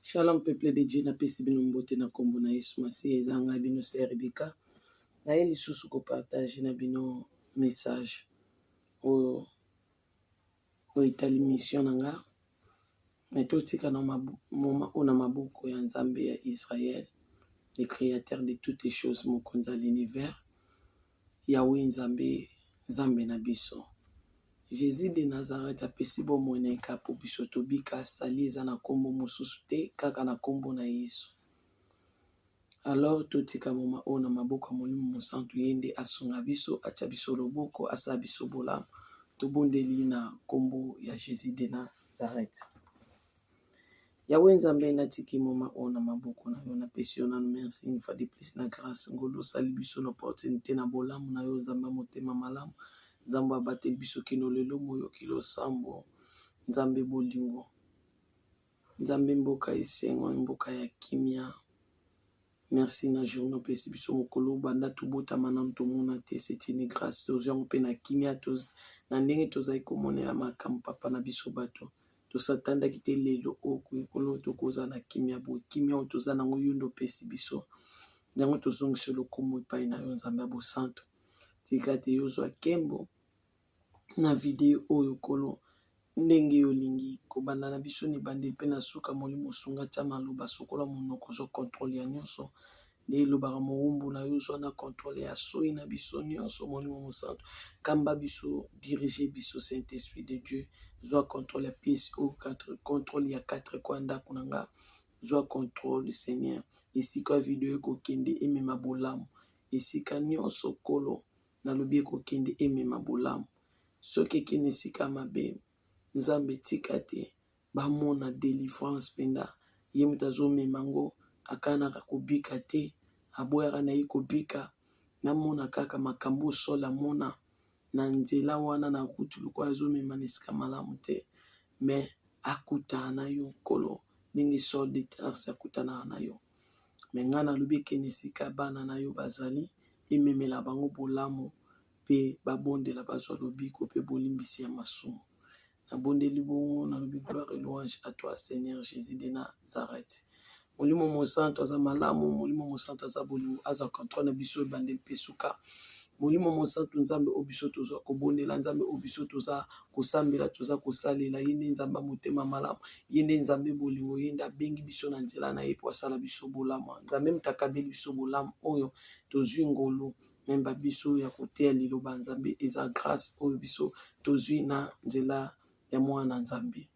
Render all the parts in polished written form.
Shalom peuple de Dieu, napesi bino mbote na kombo na Yesu Masiya ezanga bino Sœur Rebecca. Na ye lisusu ko partage na bino message o etali mission nanga. Mais totika na moma ona maboko ya Nzambe ya Israël, le créateur de toutes les choses, mokonzi ya l'univers. Yahweh Nzambe, Nzambe na biso. Jésus de Nazareth apesi bomoi eka po biso tobika sali eza na kombo mosusu te kaka na kombo na Yesu. Alors totika moma o na maboko ya Molimo Mosantu yende asunga biso atia biso loboko asa biso bolamu tobondeli na kombo ya Jésus de Nazareth. Yahweh Nzambe natiki moma o na maboko na yo napesi yo nanu merci une fois de plus na grâce ngolo sali biso na opportunité na bolamu na yo Nzambe motema malamu. Nzambe abateli biso kino lelo moyo kilo sambo. Nzambe bolingo. Nzambe mboka isengo mboka ya kimia. Merci na journée pesi biso mokolo banda tubota manam tomona te c'est une grâce tozango pe na kimia toz na ndenge tozai komonela makambo papa na biso bato. Tosatanda kite lelo okolo tokoza na kimia bo kimia otoza nango yondo pesi biso. Ndango tozongisa lokumu epai na yo Nzambe bo santo. Tika te yozwa kembo na video oyo kolo ndenge yolingi kobanda na biso ni bande pe na suka Molimo sunga tia maloba sokola monoko zo contrôle ya nyonso nde lobaka mowumbu na yo zwa na contrôle ya soi na biso nyonso Molimo Mosantu kamba biso diriger biso Saint-Esprit de Dieu zwa contrôle ya pièce au contrôle ya 4 kwa ndako nanga zwa contrôle Seigneur esika video ekokende emema bolamu esika nyonso kolo na lobi ekokende emema bolamu soki ekende esika mabe Nzambe tika te bamona délivrance penda ye moto azomema ngo akanaka kobika te aboyaka na ye kobika namona kaka makambo sola mona na nzela wana na kutu lokwa azomema na esika malamu te mais akutana na yo kolo ndenge sol de terre akutana na yo mais nga nalobi ekende esika bana na yo bazali ememela bango bolamu pe babondela bazwa lobiko pe bolimbisi ya masumu. Nabondeli bongo na lobi gloire et louange à toi Seigneur Jésus de Nazareth. Molimo Mosantu aza malamu, Molimo Mosantu aza bolingo aza contrôle na biso ebandeli pesuka. Molimo Mosantu Nzambe obiso toza kobondela Nzambe obiso toza kosambela toza kosalela yende Nzambe motema malamu yende Nzambe bolingo yende abengi biso na nzela na ye po asala biso bolamu. Nzambe mutakabeli biso bolamu oyo tozwi ngolu memba biso ya koteya liloba Nzambe eza grâce oyo biso tozwi na nzela ya mwana Nzambe.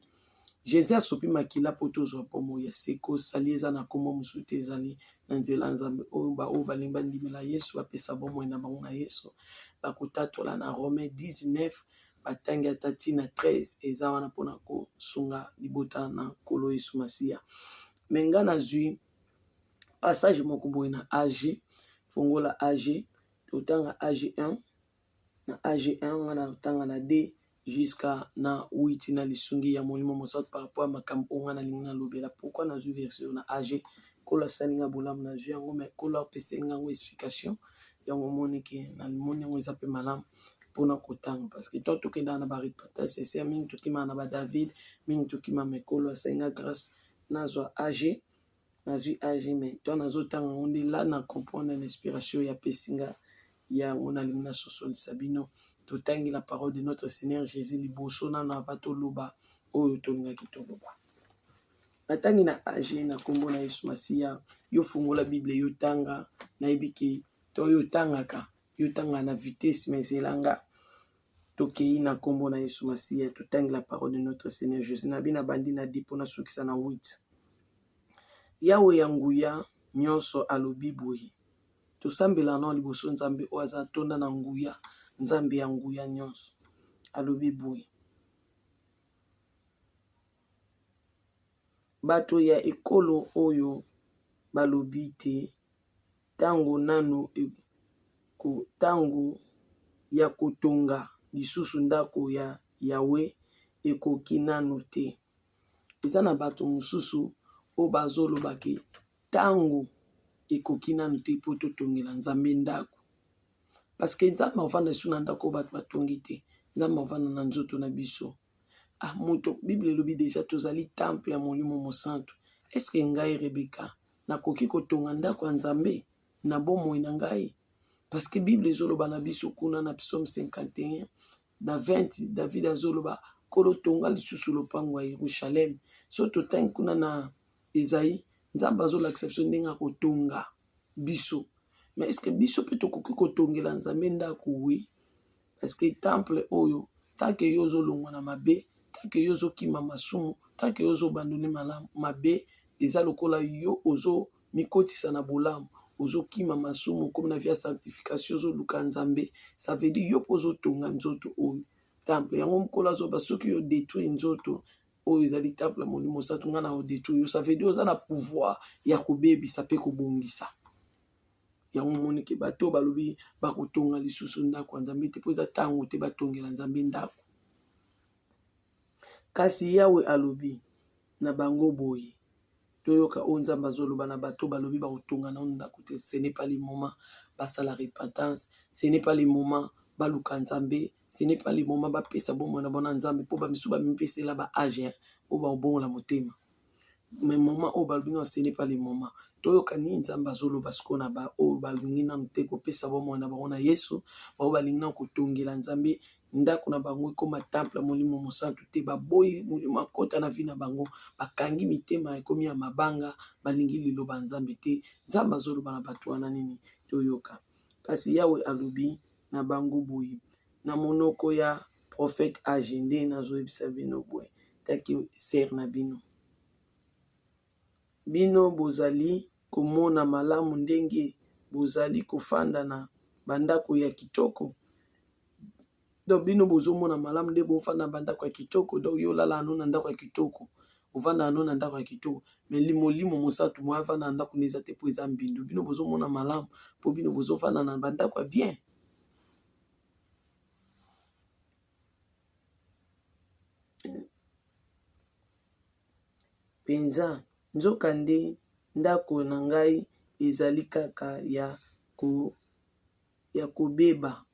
Jésus asopi makila po tozwa pomo ya seko sali eza na kombo mosusu te ezali na nzela Nzambe oyo balingi bandimela Yesu bapesa bomoi na bango na Yesu bakotatola na Romains 19 batangi ata ntina 13 eza wana mpona kosunga libota na nkolo Yesu Masiya. Me nga nazwi passage moko boye na AG fongola AG totanga AG 1 na AG 1 wana totanga na D jusqu'à na 8 na lisungi ya Molimo Mosantu par rapport à makambo nga na linga lobela pourquoi nazwi version na AG kola salinga bolamu na jeu yango mais kola peselinga ngo explication yango moneke na moni yango eza pe malamu pona kotanga parce que toi tokenda na ba reportage c'est mingi tokima na ba David mingi tokima mais kola salinga grâce nazwa AG nazwi AG mais toi nazotanga onde là na comprendre l'inspiration ya pesinga ya ona linga sosoli sabino totangi la parole de notre Seigneur Jésus liboso na na bato loba oyo tolinga kitoloba natangi na AG na kombo na Yesu Masiya yo fungola Bible yo tanga na yebiki to yo tangaka yo tanga na vitesse mais elanga tokei na kombo na Yesu Masiya totangi la parole de notre Seigneur Jésus na bina bandi na dipo na sukisa na 8 Yawe ya nguya nyonso alobi boye tosambela na liboso Nzambe o aza tonda na nguya Nzambe ya nguya nyonso alobi boye bato ya ekolo oyo balobi te tango nano tango ya kotonga lisusu ndako ya Yawe ekoki nano te. Eza na bato mosusu o bazoloba ke tango ekoki nano te po totongela Nzambe ndako parce que Nzambe avanda su na ndako bato batongi te Nzambe avanda na nzoto na biso moto Bible lobi déjà tozali temple ya Molimo Mosantu Est-ce que ngai Rebeka nakoki kotonga ndako ya Nzambe na bomoi na ngai? Parce que Bible ezoloba na biso kuna na Psaume 51 na 20 David azoloba kolo tonga lisusu lopango ya Yerusalem. So totangi kuna na Esaïe Nzambe azolakisa biso ndenge akotonga biso. Mais est-ce que biso pe tokoki kotongela Nzambe ndako? Oui. Parce que temple oyo tant que yo ozolongwa na mabe, tant que yo ozokima masumu, tant que yo ozobandone mabe, eza lokola yo ozo mikotisa na bolamu, ozokima masumu comme na via sanctification ozoluka Nzambe. Ça veut dire yo ozotonga nzoto oyo temple yango mokolo azoba soki yo détruire nzoto oyo ezali temple ya Molimo Santu nga na odétruire yo, ça veut dire oza na pouvoir ya kobebisa pe kobongisa. Yango monike bato balobi bakotonga lisusu ndako ya Nzambe te po eza ntango te batongela Nzambe ndako. Kasi Yawe alobi na bango boye, toyoka oyo Nzambe azoloba na bato balobi bakotonga na ndako te. Ce n'est pas le moment basala repentance, ce n'est pas le moment baluka Nzambe, ce n'est pas le moment bapesa bomoi na bona Nzambe po bamisu bamipesela ba age o babongola motema. Mais moment o balobi non, ce n'est pas le moment. Toyoka ni Nzambe azoloba siko na ba o balingi nanu te kopesa bomoi na bango na Yesu, bao balingi nanu kotongela Nzambe ndako na bango ekoma temple ya Molimo Mosantu te. Baboyi Molimo akota na vi na bango, bakangi mitema ekomi ya mabanga, balingi liloba Nzambe te. Nzambe azoloba na bato wana nini toyoka. Kasi Yawe alobi na bango boye na monoko ya prophète Agende nazoyebisa bino boye taki ser na bino. Bino bozali komona malamu ndenge bozali kofanda na bandako ya kitoko. Donc bino bozomona malamu nde bofanda na bandako ya kitoko. Donc yo lala ano na ndako ya kitoko, ovanda ano na ndako ya kitoko, mais Molimo Mosantu mo avanda na ndako neza te po eza mbindo. Bino bozomona malamu po bino bozofanda na bandako ya bien. Penza nzoka nde ndako na ngai ezali kaka ya kobeba.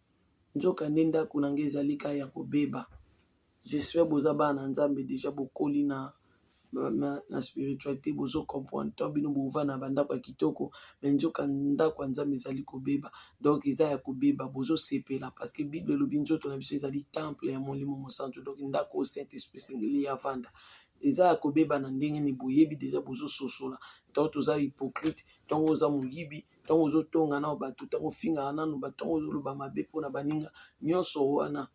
Nzoka nde ndako na ngai ezali kaka ya kobeba. J'espère boza bana Nzambe déjà bokoli na spiritualité bozo comprendre to bino bova na bandako ya kitoko, mais nzoka ndako ya Nzambe ezali kobeba. Donc eza ya kobeba bozo sepela parce que Bible elobi nzoto na biso ezali temple ya Molimo Mosantu. Donc ndako Saint-Esprit sengeli ya vanda. Eza ya kobeba na ndenge ni boyebi déjà bozo sosola. Tant toza hypocrite, tant oza moyibi, tant ozo tonga na bato, tant ofinga nanu bato, tant ozoloba mabe pona baninga nyonso wana.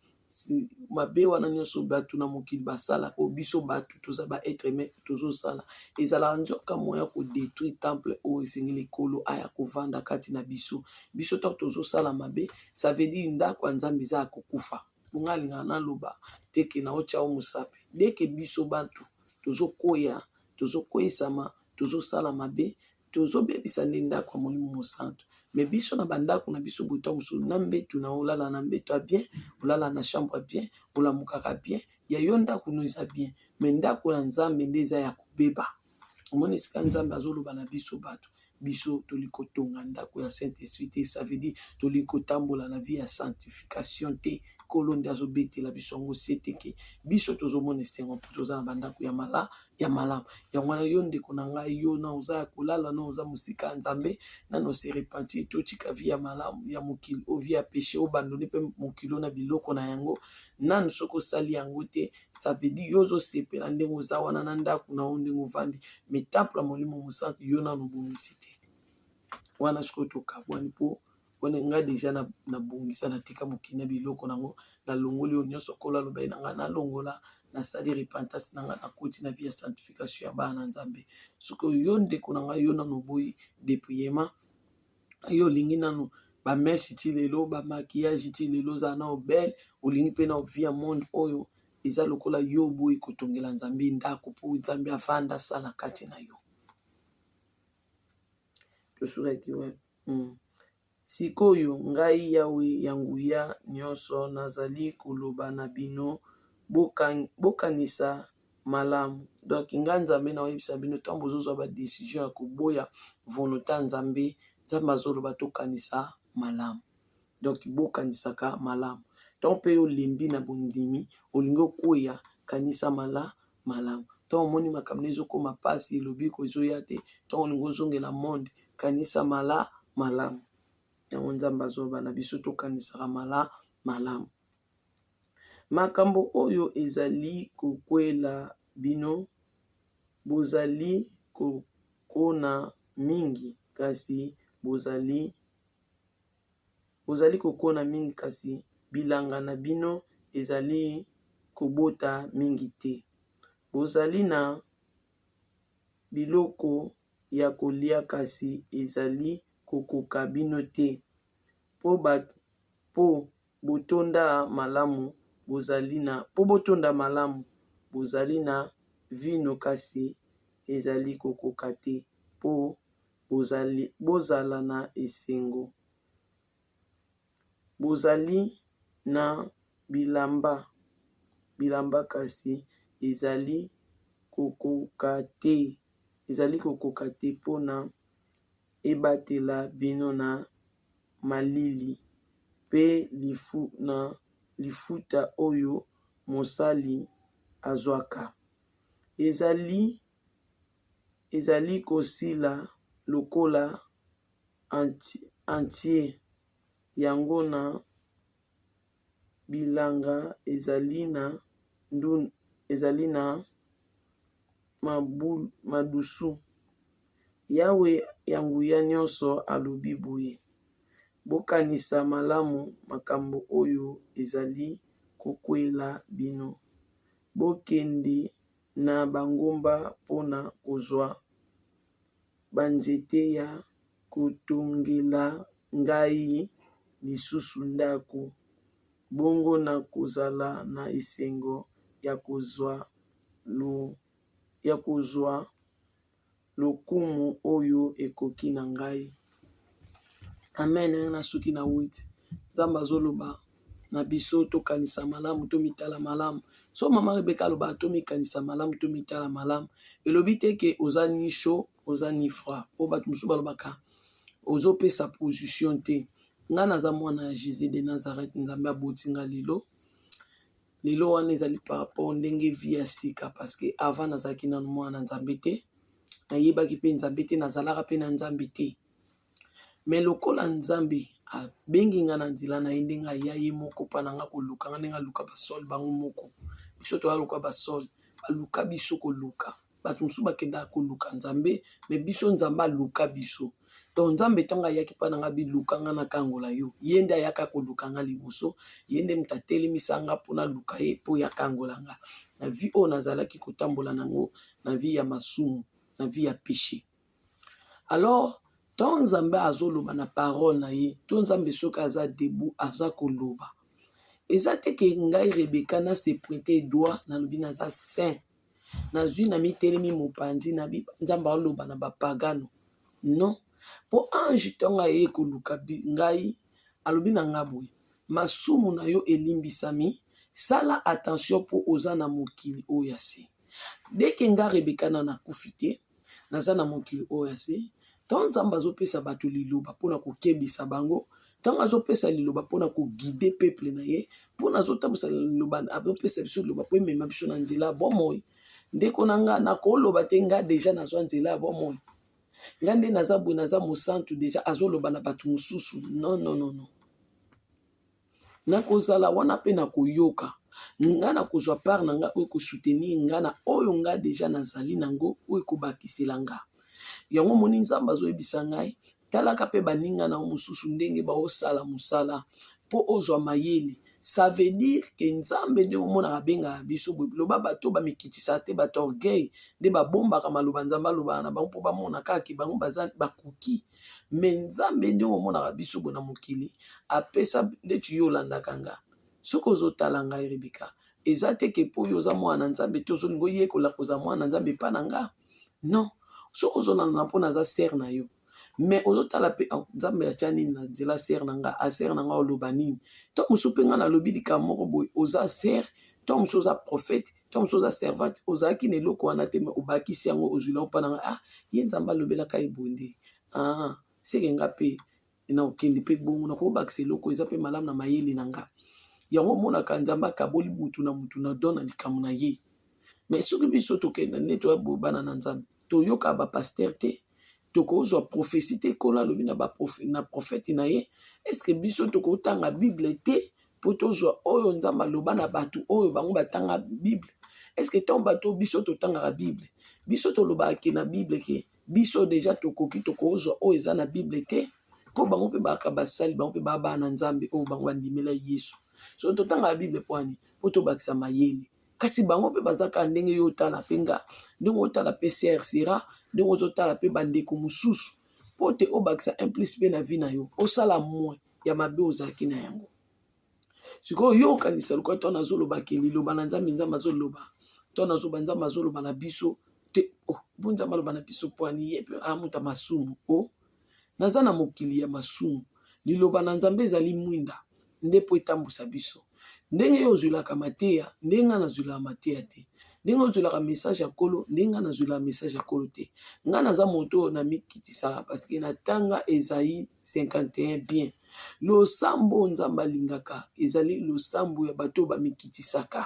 Mabe wana nyonso bato na mokili basala ko biso bato toza ba être humain tozosala ezala nzoka moya ko détruire temple o esengeli kolo aya kovanda kati na biso tant tozosala mabe. Ça veut dire ndako ya Nzambe eza kokufa. Bungalinga na loba teke na ocha o musape deke biso bato tozokoyesama tozosala mabe tozobebisa nde ndako ya Molimo Mosantu. Mais biso na bandako na biso buta musu na mbetu na olala na mbetu bien, olala na chambre bien, olamukaka bien, ya yo ndako no eza bien, mais ndako na Nzambe nde eza ya kobeba. Omoni sika Nzambe azoloba na biso bato, biso toli kotonga ndako ya Saint-Esprit te. Ça veut dire toli kotambola na vie ya sanctification te. Kolo nde azobetela biso yango seteke biso tozomona esengo mpo toza na bandako ya malamu. Yango wana yo ndeko na ngai yo na oza ya kolala na oza mosika ya Nzambe nano se repentir totika vie ya malamu ya mokili o vie ya péché obandone mpe mokili na biloko na yango nanu soki osali yango te. Ça veut dire yo ozosepela ndenge oza wana na ndako na yo ndenge ovandi, mais temple ya Molimo Mosantu yo nanu obongisi te. Wana sikoyo tokabwani mpo wana nga deja na bongisa na tika mokili na biloko nango na longoli oyo nyonso kolo aloba na nga na longola na sali repentance na nga na koti na vie ya sanctification ya bana Nzambe. Sikoyo yo ndeko na nga yo nanu boyi dépouillement, yo olingi nanu ba mèche ti lelo ba maquillage ti lelo za na belle, olingi pe na vie ya monde oyo eza lokola yo boyi kotongela Nzambe ndako po Nzambe avanda sala kati na yo. Tosuraki we sikoyo ngai Yawe ya nguya nyonso nazali koloba na bino bokanisa malamu. Donc nga Nzambe na oyebisa bino ntango bozozwa ba décision ya koboya volonté ya Nzambe, Nzambe azoloba tokanisa malamu. Donc bokanisaka malamu. Ntango mpe olembi na bondimi olingi okoya kanisa malamu. ntango omoni makambo ezokoma mpasi elobi ko ezoya te ntango olingi ozongela monde kanisa malamu yango nzambe azoloba na biso tokanisaka malamu. Makambo oyo ezali kokwela bino bozali kokona mingi kasi bozali kokona mingi kasi bilanga na bino ezali kobota mingi te. Bozali na biloko ya kolia kasi ezali kokoka bino te. Po botonda malamu bozali na vino kasi ezali kokoka te. Po bozala na esengo. Bozali na bilamba kasi ezali kokoka te. Mpona ebatela bino na malili pe na lifuta oyo mosali azwaka. Ezali kosila lokola entier yango na bilanga ezali na madusu. Yawe yanguya nyonso alobi boye. Bokanisa malamu makambo oyo ezali kokwela bino. Bokende na bangomba mpona kozwa banzete ya kotongela ngai lisusu ndako. Bongo na kozala na esengo ya kozwa lokumu oyo ekoki na ngai. Amen. Na suki na witi nzambe azoloba na biso tokanisa malamu tomitala malamu. So mama Rebeka aloba tomikanisa malamu tomitala malamu elobi te ke oza ni chaud oza ni froid. Po bato mosusu balobaka ozopesa position te. Nga naza mwana ya Jésus de Nazareth nzambe aboti nga lelo wana ezali par rapport ndenge vie ya sika parce que avant nazalaki nanu mwana nzambe te nayebaki mpe nzambe te nazalaka mpe na nzambe te. Mais lokola nzambe abengi nga na nzela na ye ndenge aya ye moko mpa na nga koluka nga ndenge aluka basole bango moko. Biso toaluka basole baluka biso koluka. Bato mosusu bakendaka koluka nzambe me biso nzambe aluka biso. Donc nzambe ntango ayaki mpa na nga biluka nga na kangola yo ye nde ayaka koluka nga liboso ye nde moto atelemisa nga mpona luka ye mpo ya kangola nga na vie oyo nazalaki kotambola nango na vie ya masumu na vie ya péché. Alors to nzambe azoloba na parole na ye to nzambe soki aza debout aza koloba eza te ke ngai Rebeka na se pointe doigt nalobi naza saint nazwi na mitelemi mopanzi na nzambe aloba na bapagano non. Po ange ntango aye koluka ngai alobi na nga boye masumu na yo elimbisami sala attention po oza na mokili oyo ya se. Deke nga Rebeka na nakufi te naza na mokili oyo ya se. Ntango nzambe azopesa bato liloba mpona kokebisa bango ntango azopesa liloba mpona koguide peuple na ye mpona azotambwisa liloba azopesa biso liloba mpo emema biso na nzela ya bomoi ndeko na nga nakoloba te nga deja nazwa nzela ya bomoi nga nde naza boye naza mosantu deja azoloba na bato mosusu non. Nakozala wana mpe nakoyoka nga nakozwa part na nga oyo ekosoutenir nga na oyo nga deja nazali nango oyo ekobakisela nga. Yango moni nzambe azoyebisa ngai talaka mpe baninga na mosusu ndenge baosala mosala mpo ozwa mayele. Ça veut dire que nzambe nde omonaka abengaka biso boye loba bato bamikitisa te bato orgueil nde babombaka maloba nzambe alobaka na bango mpo bamona kaka bango baza bakoki. Me nzambe nde omonaka biso boye na mokili apesa ndeti yo olandaka nga. Soki ozotala ngai Rebeka eza te ke mpo oyo oza mwana nzambe te ozolinga oyekola kozala mwana nzambe epa na nga non. Soki ozolanda mpo naza ser na yo me ozotala mpe nzambe atya nini na nzela ser na nga aser na nga oloba nini to mosusu mpe nga nalobi likambo moko boye oza ser to mosusu oza prophète to mosusu oza servante ozalaki na eloko wana te me obakisi yango ozwi lango mpa na nga ye nzambe alobelaka ebonde seke nga mpe na okende mpe bongo na kobakisa eloko eza mpe malamu na mayele na nga yango omonaka nzambe akaboli mutu na mutu na don na likambo na ye. mais soki biso tokenda nde toya bana na nzambe toyoka bapaster te tokozwa prophétie te kola alobi na prophète na ye estce biso tokotanga bible te mpo tozwa oyo nzambe aloba na bato oyo bango batanga bible estce ntango bato biso totangaka bible biso tolobaki na bible ke biso deja tokoki tokozwa oyo eza na bible te mpo bango mpe baka basali bango mpe baa na nzambe oyo bango bandimela yesu so totangaka bible mpo ani mpo tobakisa mayele kasi bango mpe bazaka ndenge yo otala mpe nga ndenge otala mpe CRCRA ndenge ozotala mpe bandeko mosusu mpo te obakisa implice mpe na vi na yo osala moins ya mabe ozalaki na yango sikoyo yo okanisa lokola to nazolobaki liloba na nzambe nzambe azoloba to nazoba nzambe azoloba na biso te bo nzambe aloba na biso mpo ani ye mpe amuta masumu naza na mokili ya masumu liloba na nzambe ezali mwinda nde mpo etambusa biso ndenge yo ozwilaka mateya ndenge nga nazwilaka mateya te ndenge ozwilaka message ya kolo ndenge nga nazwilaka message ya kolo te nga naza moto oyo namikitisaka parceke natanga Esaïe 51 bien losambo nzambe alingaka ezali losambo ya bato bamikitisaka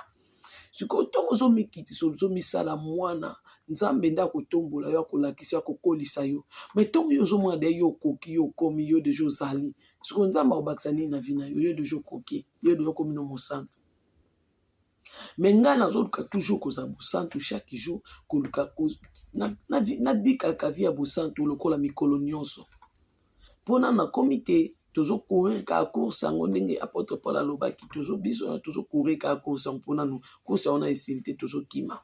sikoyo ntongo ozomikitisa ozomisala mwana nzambe nde akotombola yo akolakisa yo akokolisa yo me ntongo yo ozomona de yo okoki yo okomi yo deja ozali sikoyo nzambe akobakisa nini na vi na yo yo deja okoki yo deja okomi no mosantu me ngai nazoluka toujours kozala bosantu chaque jour koluka nabikaka vi ya bosantu lokola mikolo nyonso mpona nakomi te tozocourir kaka course yango ndenge apôtre Paul alobaki biso tozocourir kaka course yango mpona no course yango na esili te tozokima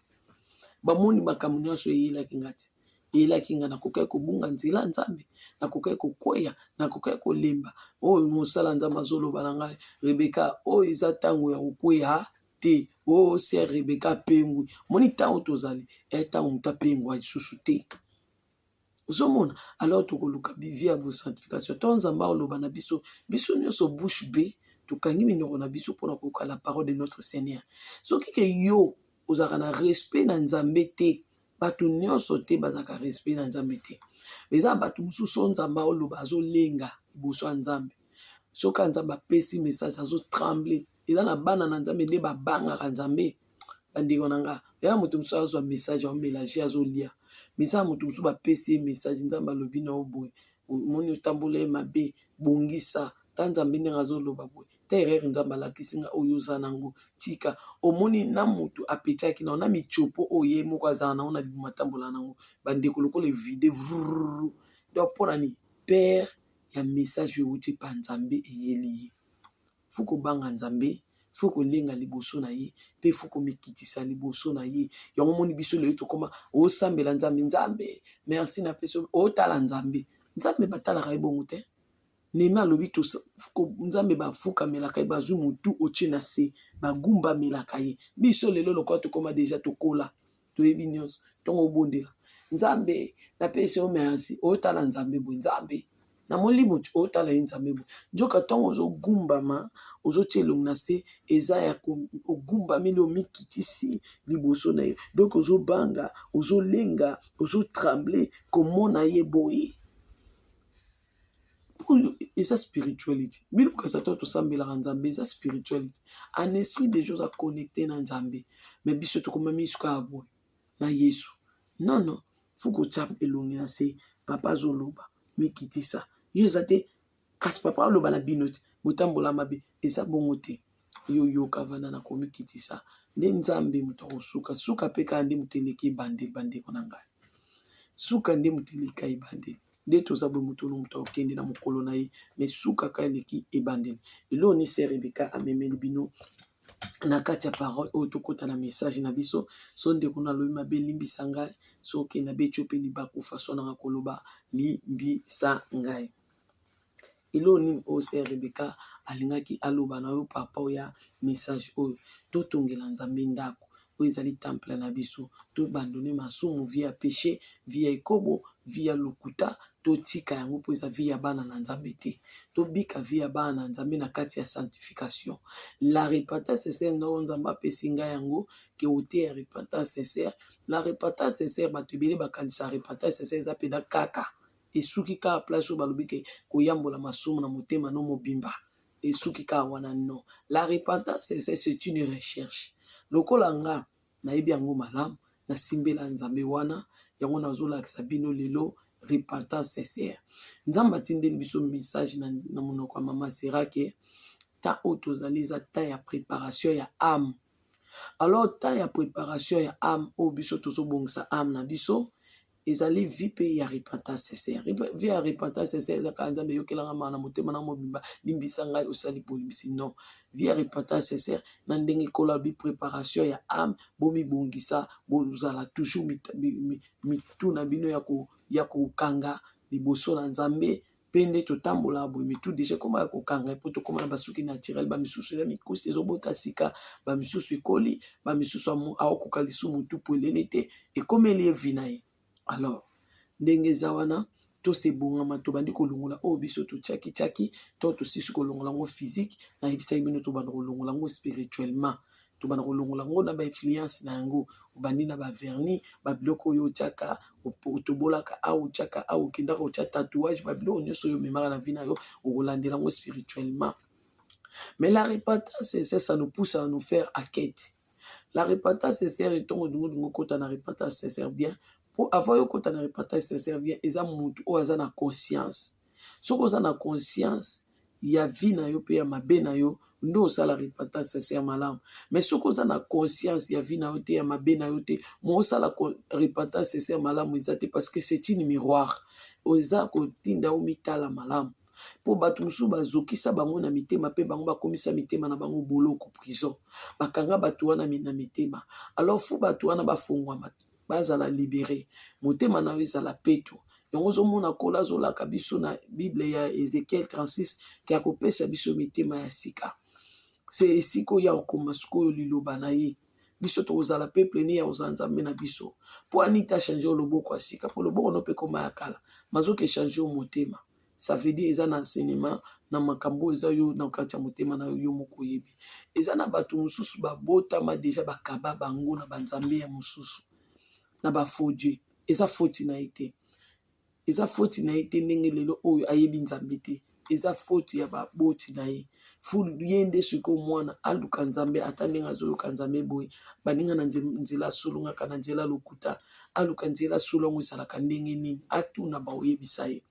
bamoni makambo nyonso eyelaki nga te eyelaki nga nakokaki kobunga nzela nzambe nakokaki kokweya nakokaki kolemba oyo mosala nzambe azoloba na ngai Rebeka oyo eza ntango ya kokweya te o ser Rebeka apengwi moni ntango tozali ntango moto apengwa lisusu te ozomona alors tokoluka via vos sanctification to nzambe aloba na biso nyonso bouche be tokangi minoko na biso mpona koyoka la parole de notre Seigneur soki ke yo ozalaka na respect na nzambe te bato nyonso te bazalaka respect na nzambe te eza bato mosusu nzambe oloba azolenga liboso ya nzambe soki nzambe apesi message azotremble eza na bana na nzambe nde babangaka nzambe bandeko na nga eza moto mosusu azwa message aomélange azolia misala moto mosusu bapesi ye message nzambe alobi na yo boye omoni otambola ye mabe bongisa ta nzambe ndenge azoloba boye ta erreur nzambe alakisi nga oyo oza nango tika omoni na moto apetiaki nango na michopo oyo ye moko azala nango na libuma atambola nango bandeko lokola evide vrrr donc mpona ni pere ya message oyo euti pa nzambe eyeli ye fu kobanga nzambe fu kolenga liboso na ye mpe fu komikitisa liboso na ye yango moni biso lelo tokoma osambela nzambe nzambe merci na peso otala nzambe nzambe batalaka ye bongo te nemi alobi nzambe bafukamelaka ye bazwi motu otie na se bagumbamelaka ye biso lelo lokola tokoma deja tokola toyebi nyonso ntongo obondela nzambe napesi yo merci otala nzambe boye nzambe na molimo otala ye nzambe boye nzoka ntongo ozogumbama ozotia elongo na se eza ya ogumbameli omikitisi liboso na ye donc ozobanga ozolenga ozotremble komona ye boye eza spiritualité bino kasa to tosambelaka nzambe eza spiritualité en esprit des choses aconnecté na nzambe mais biso tokomami suka boye na yesu non fu kotia elongi na se papa azoloba mikitisa yo eza te kasi papa aloba na bino te botambola mabe eza bongo te yo yoka vanda na komikitisa nde nzambe moto akosuka suka mpe kaka nde moto eleki ebandeli bandeko na ngai suka nde moto eleki ebandeli nde toza boye moto ono moto akokende na mokolo na ye mais suka ka eleki ebandeli eloo ni ser Rebeka amemeli bino na kati ya parole oyo tokota na message na biso so ndeko nalobi mabe limbisa ngai so okenda be etio mpe libakufa so nanga koloba limbisa ngai elo nini oyo ser Rebeka alingaki aloba na yo papa oya message oyo totongela nzambe ndako oyo ezali temple na biso tobandone masumu vi ya péché vi ya ekobo vi ya lokuta totika yango mpo eza vi ya bana na nzambe te tobika vi ya bana na nzambe na kati ya sanctification la repentance sincère ndako nzambe apesi ngai yango ke ote ya repentance sincère la repentance sincère bato ebele bakanisa repentance sincère eza mpena kaka esuki kaka place oyo balobi ke koyambola masumu na motema no mobimba esuki kaka wana non la repentance sincère c'est une recherche lokola nga nayebi yango malamu nasimbela nzambe wana yango nazolakisa bino lelo repentance sincère. Nzambe atindeli biso message na monoko ya mama Serake ta oyo tozali eza temps ya préparation ya âme. Alors temps ya préparation ya âme oyo biso tozobongisa âme na biso ezali vie pe ya repentance sincère. Vie ya repentance sincère ezaka nzambe yokelanga mana motema na mobimba limbisa ngai osali polibisi non. Vie ya repentance sincère na ndenge kola bi préparation ya âme bomi bongisa bozala toujours mituna bino ya kokanga liboso na nzambe pende totambola boye mitu déjà koma ya kokanga po tokoma na basuki naturel bamisusu eza mikusi ezobota sika bamisusu ekoli bamisusu aokoka lisumu mutu po elele te ekomeli evi na ye. Alors ndenge eza wana tosebongama tobandi kolongola oyo biso totiaki to tosisi kolongola yango physique nayebisaki bino tobanda kolongola yango spirituellement tobanda kolongola yango na bainfluence na yango obandi na bavernis babiloko oyo otiaka otobolaka awa otiaka awa okendaka otia tatouage babiloko nyonso oyo omemaka na vie na yo okolandela yango spirituellement. Mais la repentance sincère ça nous pousse à nous faire à quête. La repentance sincère etongo dungu kota na repentance sincère bien pour avoir yo kota na repentance sincère bien eza mutu oyo aza na conscience. Soko oza na conscience ya vie na yo pe ya mabe na yo ndo osala repentance sincère malamu. Mais soko oza na conscience ya vie na yo te ya mabe na yo te mo osala repentance sincère malamu eza te parce que c'est une miroir oza kotinda o mitala malamu. Po bato mosusu bazokisa bango na mitema pe bango bakomisa mitema na bango boloko prison bakanga bato wana na mitema. Alors fu bato wana bafungwama bazala libéré motema na yo ezala peto yango ozomona kola azolaka biso na Bible ya Ézéchiel 36 ki akopesa biso mitema ya sika. C'est esiko ya okoma sikoyo liloba na ye biso tozala peuple ni ya ozanzambe na biso po anita changer loboko ya sika po loboko no pe koma ya kala mazoke changer motema. Ça veut dire eza na enseignement na makambo eza yo na kati ya motema na yo moko yebi eza na bato mosusu babotama déjà bakaba bango na banzambe ya mosusu na bafaux Dieu eza faute na ete eza faute na ete ndenge lelo oyo ayebi nzambe te eza faute ya baboti na ye fu yende siko mwana aluka nzambe ata ndenge azoluka nzambe boye baninga na nzela solongaka na nzela lokuta aluka nzela solongo ezalaka ndenge nini atuna baoyebisa ye.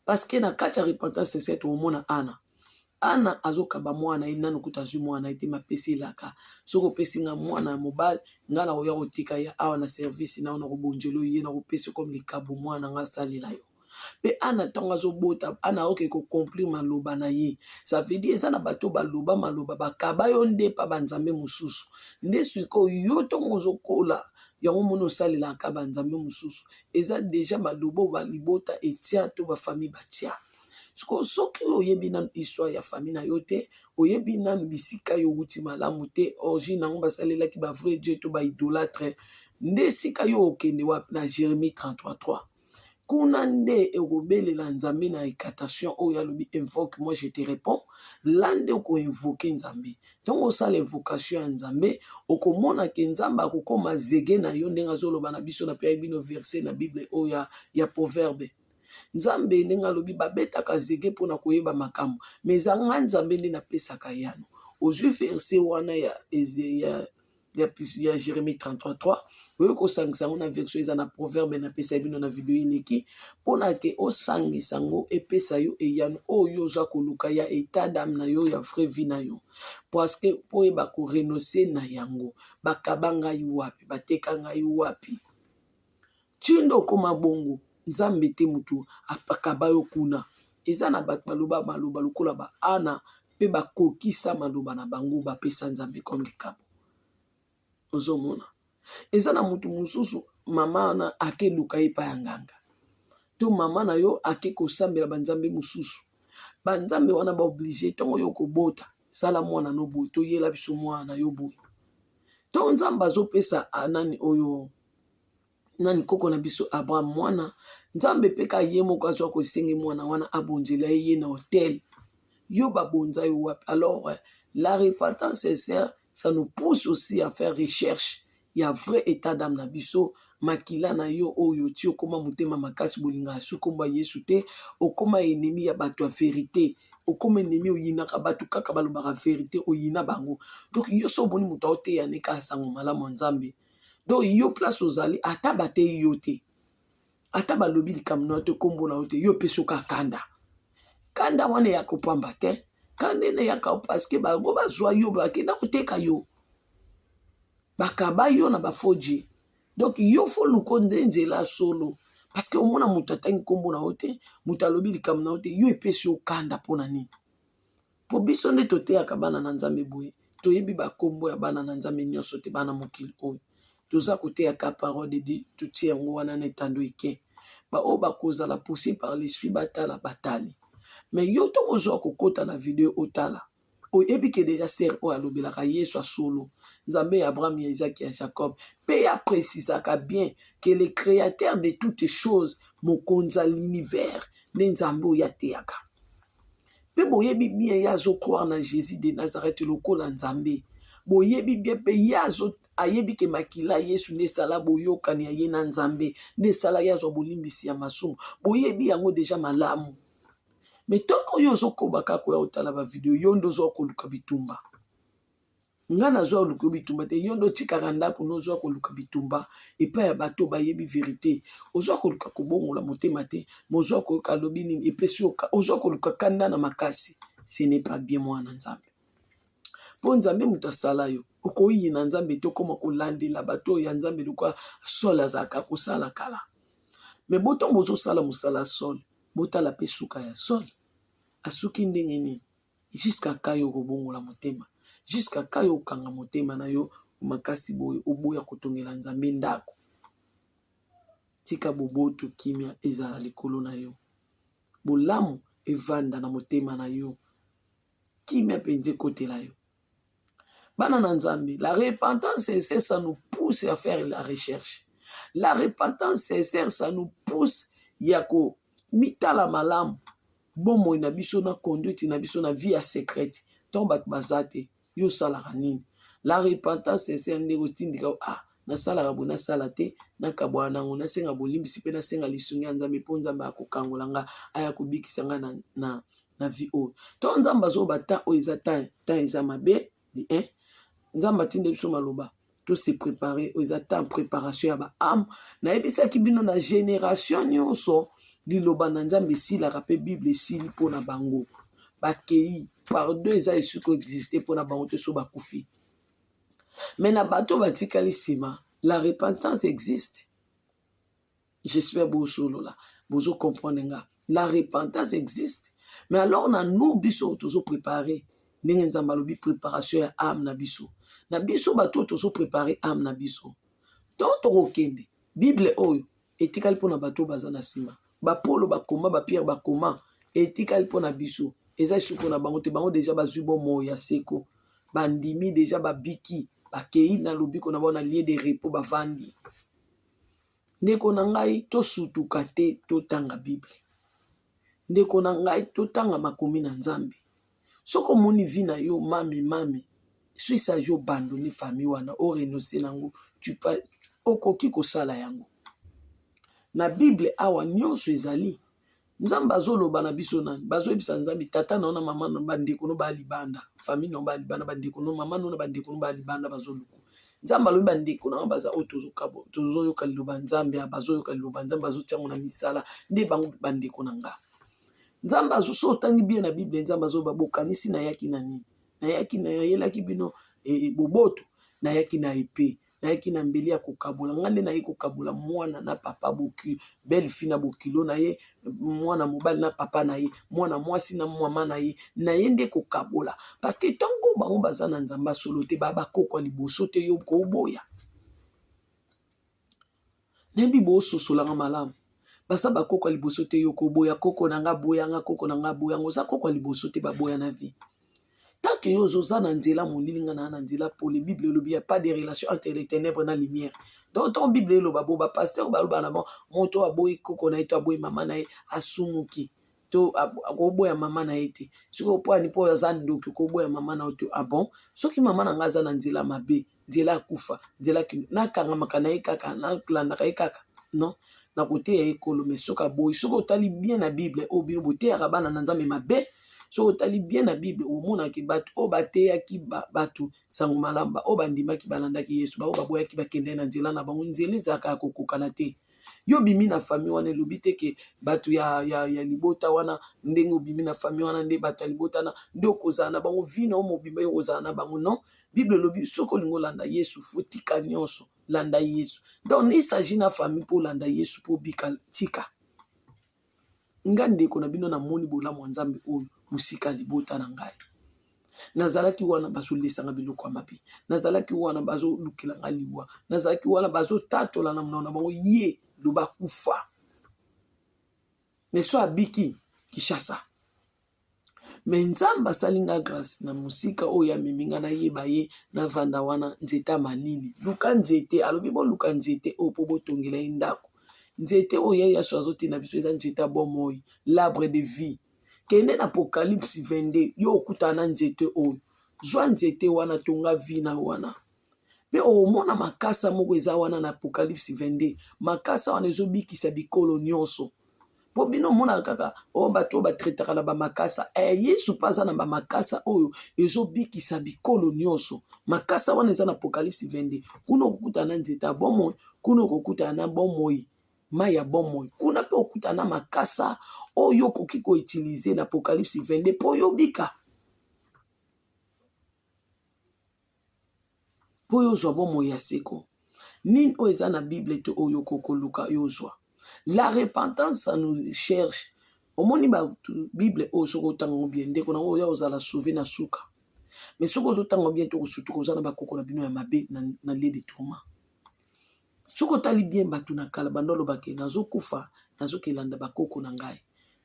Parce que na kati ya repentance sincère tomona ana azokaba mwana ye nanu kuta azwi mwana ye te mapesi elaka soki opesi nga mwana ya mobali nga na koya kotika ye awa na service na yo na kobonzelo ye na kopesi comme likabo mwana nga asalela yo mpe ana ntango azobota ana akoki kocomplir maloba na ye. Ça veut dire eza na bato baloba maloba bakaba yo nde pa banzambe mosusu nde sikoyo yo ntongo ozokola yango mona osalelaka banzambe mosusu eza déjà maloba balibota etia to bafamille batia. Soki oyebi nanu histoire ya famille na yo te oyebi nanu bisika yo wuti malamu te origine nango basalelaki ba vrai Dieu to ba idolâtre nde sika yo okende wapi na Jérémie 33:3 kuna nde ekobelela nzambe na incantation oyo alobi invoque moi je te réponds lande okoinvoke nzambe ntongo osala invocation ya nzambe okomona ke nzambe akokoma zege na yo ndenge azoloba na biso na pe bino verset na Bible oyo ya proverbe. Nzambe ndenge alobi babetaka zege mpona koyeba makambo mais ezanga nzambe nde napesaka yano ozwi verset wana ya Jérémie 33:3 oyo kosangisa yango na version eza na proverbe napesa bino na video ileki mpona ke osangisa yango epesa yo eyano oyo oza koluka ya état d'âme na yo ya vraie vie na yo parce que po yeba korenonce na yango bakaba ngai wapi bateka ngai wapi tindo okoma bongo nzambe te mutu apakaba yo kuna eza na bato baloba maloba lokola ba ana mpe bakokisa maloba na bango bapesa nzambe comme likabo. Ozomona eza na mutu mosusu mama wana akeluka ye pa ya nganga to mama na yo ake kosambela banzambe mosusu banzambe wana baoblige ntongo yo kobota sala mwana no boye toyela biso mwana yo boye to nzambe azopesa anani oyo nani koko na biso Abraham mwana nzambe peka ye moko azwa kosenga mwana wana abonzela ye na hotel yo babonza yo wapi. Alors la repentance sincère ça nous pousse aussi à faire recherche ya vrai état d'âme na biso makila na yo oyo ti okoma motema makasi bolinga sukomba Yesu te okoma ennemi ya bato ya vérité okoma ennemi oyinaka bato kaka balobaka vérité oyina bango. Donc yo so boni moto aoteya ne kaka sango malamu ya Nzambe. Donc yo place ozali ata bateyi yo te, ata balobi likambo na yo te kombo na yo te, yo pesi oka kanda. Kanda wana ya kopamba te, kanda ene yaka paske bango bazwa yo bakenda koteka yo, bakaba yo na bafoji. Donc yo fo luko nzela solo, parce que omona moto atangi kombo na yo te, moto alobi likambo na yo te, yo epesi okanda mpona nini? Po biso nde toteyaka bana na Nzambe boye, toyebi bakombo ya bana na Nzambe nyonso te bana mokili oyo. Toza koteyaka parole de Dieu, totie yango wana na etando eke. Ba o bakozala poussé par l'esprit batala batali. Mais yo to ozwa kokota na video otala. Oyebi ke déjà ser o alobelaka Yesu asolo. Nzambe ya Abraham, ya Isaac, ya Jacob. Pe ya précisaka bien que le créateur de toutes choses, mokonza l'univers, ne Nzambe o yateyaka. Pe boyebi bien yazo croire na Jésus de Nazareth lokola Nzambe. Boyebi bien pe yazo ayebi ke makila Yesu ne sala boyokani ya ye na Nzambe, ne sala yazo bolimbisi ya masumu. Boyebi yango déjà malamu. Mais toko yo zo kobaka ko ya otala ba video yondo zo koluka bitumba. Ngana zo koluka bitumba te yondo tikaka ndako no zo koluka bitumba epa ya bato bayebi vérité. Ozo koluka kobongola motema te, mozo koluka lobi nini epesi ozo koluka kanda na makasi. Ce n'est pas bien mwana Nzambe. Po Nzambe mutu asala yo, okoyi na Nzambe to koma kolandela bato ya Nzambe lokwa sol azaka kosala kala. Mais boto bozo sala musala sol, botala pe suka ya sol. Asuki ndenge nini jusqu'à kayo kobongola motema, jusqu'à kayo kanga motema na yo makasi boye oboya kotongela Nzambe ndako. Tika boboto kimia ezala likolo na yo, bolamu evanda na motema na yo, kimia penze kotela yo. Bana na Nzambe, la repentance sincère, ça nous pousse à faire la recherche. La repentance sincère, ça nous pousse yako mitala malamu. Bomo na biso na conduite na biso na vie à secrète. Tomba bazate, yo salaka nini. La repentance sincère ndeko tindika na salaka bona salate na kabwana ngo na senga bolimbisi pe na senga lisungi ya Nzambe po Nzambe akokangola nga aya kubikisa nga na vie o. To Nzambe azo bata o eza temps eza mabe di Nzambe tinde biso maloba to se préparer o eza temps préparation ya ba âme na ebisa kibino na génération nyonso. Liloba na Nzambe esilaka pe Bible esili mpona bango bakei pardon eza esuki existe mpona bango te so bakufi. Mais na bato batikali nsima la repentance existe. J'espère bosolola bozo comprendre nga la repentance existe. Mais alors na nous biso tozo préparer ndenge Nzambe alobi préparation ya âme na biso bato tozo préparer âme na biso. Donc tokokende Bible oyo etikali mpona bato baza na nsima. Ba Polo bakoma ba Pierre bakoma etikali pona biso eza isuko na bango te bango déjà bazwi bomo ya seko bandimi déjà babiki bakei na lobiko na bona lieu de repos bavandi. Ndeko na ngai to sutuka te to tanga Bible. Ndeko na ngai to tanga makomi na Nzambe. Soko moni vi na yo mami suisa yo bandoni famille wana o renoncer nango tu pas okoki kosala yango. Na Bible awa nyonso ezali Nzambe azoloba na biso nani bazoyebisa Nzambe tata na ona mama na bandeko no ba libanda famille no ba libanda bandeko no mama no na bandeko no ba libanda bazoluku Nzambe alobi bandeko na baza otozokabo tozoyoka liloba Nzambe abazoyoka liloba Nzambe azotiango na misala nde bango bandeko na nga. Nzambe azoso otangi bien na Bible Nzambe azoba bokanisi na yaki na nini na yaki na yelaki bino boboto na yaki na epée na yaki na mbeli ya kokabola ngande na ye kokabola mwana na papa boki belle fille na bokilo na ye mwana mobali na papa na ye mwana mwasi na mama na ye nde kokabola parce que tango bango baza na Nzambe solo te baba kokwa liboso te yo ko boya nembi bo sosolanga malamu basa bakokwa liboso te yo ko boya koko na nga boya nga koko na nga boya ngoza kokwa liboso te baboya na vie. Tant que yo zoza na nzela molilinga na nzela pour les Bible lobi a pas de relation entre les ténèbres na lumière. Donc ton Bible loba bo ba pasteur ba loba na bon moto aboyi koko na ito aboyi mama na ye asumuki to akoboya mama na ete siko po ani po za ndoki koboya mama na oto bon soki mama na ngaza na nzela mabe nzela kufa nzela na kanga makana ye kaka na klanda ka ye kaka non na côté ya ekolo mais soka boyi soko tali bien na Bible o bino bote ya bana na Nzambe mabe So otali bien na Bible omonaki bato o bateyaki bato sango malamba o bandimaki balandaki Yesu bao baboyaki bakende na nzela na bango nzela ezalaka kokokana te. Yo bimi na famille wana elobi te ke bato ya libota wana ndenge obimi na famille wana nde bato ya libota na nde okozala na bango vi na o mobimba yo kozala na bango non. Bible elobi soki olingi olanda Yesu fotika nyonso landa Yesu. Donc il s'agit na famille pour landa Yesu pour bika tika. Nga ndeko na bino na moni bolamu nzambe oyo musika libota na ngai. Nazalaki wana bazolesanga biloko ya mabe. Nazalaki wana bazolukela nga liwa. Nazalaki wana bazotatola na monana bango ye loba kufa. Mais so abiki Kishasa. Mais nzamba salinga grâce na musika oyo ameminga na yeba ye na vanda wana nzeta malili. Luka nzete alobi bo luka nzete o po botongela ndako. Nzete oyo ya soazote na biso eza nzeta bomoi, l'arbre de vie. Kende na Apocalypse 22 yo okutana nzete oyo. Zwa nzete wana tonga vie na wana. Pe omona makasa moko eza wana na Apocalypse 22. Makasa wana ezobikisa bikolo nyonso. Po bino mona kaka o bato batretaka na bamakasa Yesu paza na bamakasa oyo ezobikisa bikolo nyonso. Makasa wana eza na Apocalypse 22. Kuna okutana nzete ya bomoi, kuna okutana bomoi. Maya bomoi. Kuna pe okutana makasa oyo koki ko utiliser na Apocalypse 22 po yo bika. Po yo zwa bomoi ya seko. Nini o eza na Bible te oyo kokoluka yo zwa. La repentance, ça nous cherche. Au moni ba Bible o soko tango bien ndeko na oya ozala sauver na suka. Mais soko zo tango bien to sutu ko zana bakoko na bino ya mabe na lie de tourment. Soko tali bien batu na kala bandolo bake nazo kufa nazo kelanda bakoko na ngai.